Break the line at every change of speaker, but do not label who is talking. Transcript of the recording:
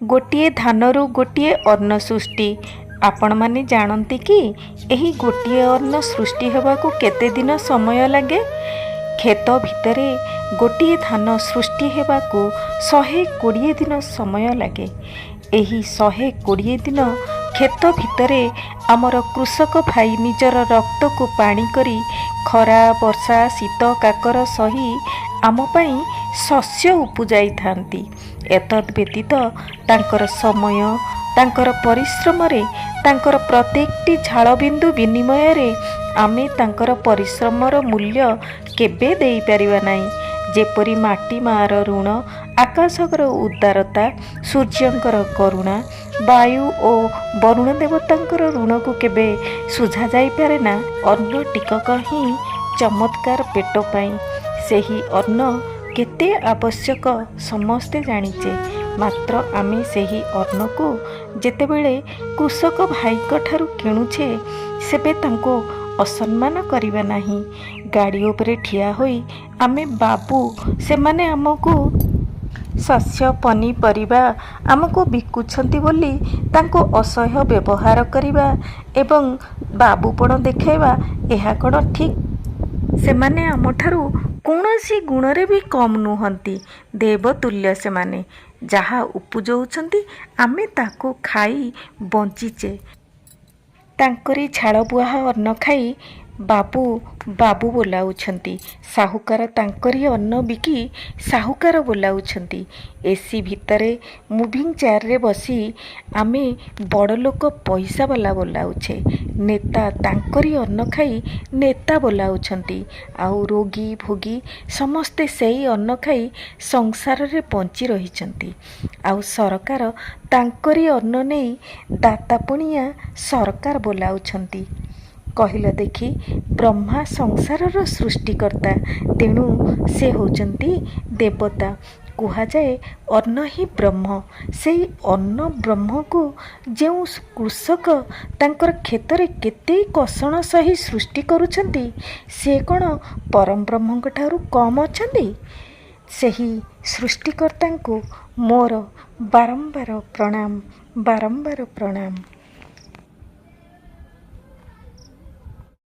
गोटिए धानरू गोटिए अन्न सृष्टि आपण माने जानती कि एही गोटिए अन्न सृष्टि हेबाकू केते दिन समय लगे। खेत भितरे गोटिए धान सृष्टि हेबाकू 120 दिन समय लगे। एही 120 दिन खेत भितरे आमर कृषक भाई निजर रक्त को पानी करी खरा वर्षा शीत काकर सही आम पाई शस्य उपजाई थांती। एतद व्यतीत तांकर समय तांकर परिश्रम रे तांकर प्रत्येकटी झाल बिंदु विनिमय रे आमे तांकर परिश्रमर मूल्य केबे देई परिबा नाही। जेपरी माटी मार ऋण आकाशकर उदारता सूर्यंकर करुणा वायु और वरुण देवतांकर ऋण को केबे सुझा जाई पारे ना। अन्न टिकक ही चमत्कार पेट पाई। सेही अन्न केते आवश्यक समस्ते जानिचे, मात्र आमे सेही अन्न को जेतेबेले कृषक भाईक ठारू किणुछे सेबे तांको असम्मान करिबा नाही। गाड़ी उपरे ठिया होई आमे बाबू से माने आमको शस्य पनीपरिबा आमको बिकुछंती बोली तांको असह्य व्यवहार करिबा एवं बाबूपण देखाइबा एहा कण ठीक। से माने आम ठारू कौनसी गुण रे भी कम नुहंती। देवतुल्य से माने जहा उपजौछंती आमे ताको खाई बंचीचे। तांकरी झाड़ बुहा अन्न खाई बाबू बाबू बोलाउछंती। साहुकार तांकरी अन्न बिकी साहुकार बोलाउछंती। एसी भितरे मुविंग चेयर रे बसी आमे बड़ लोक पैसा वाला बोलाउछे। नेता तांकरी अन्न खाई नेता बोलाउछंती। आउ रोगी भोगी समस्ते सेई अन्न खाई संसार रे बंची रहिछंती। आउ सरकार तांकरी अन्न नेई दाता पुनिया सरकार बोलाउछंती। कहिल देखी ब्रह्मा संसारर सृष्टिकर्ता, तेणु से होचंती देवता। कुहा जाए अन्न ही ब्रह्म। सेई अन्न ब्रह्म को जेउ कृषक तांकर क्षेत्र केते कषण सही सृष्टि करुछंती से कण परम ब्रह्मक ठारू कम अछंती। सेही सृष्टिकर्ता को मोर बारंबार प्रणाम, बारंबार प्रणाम।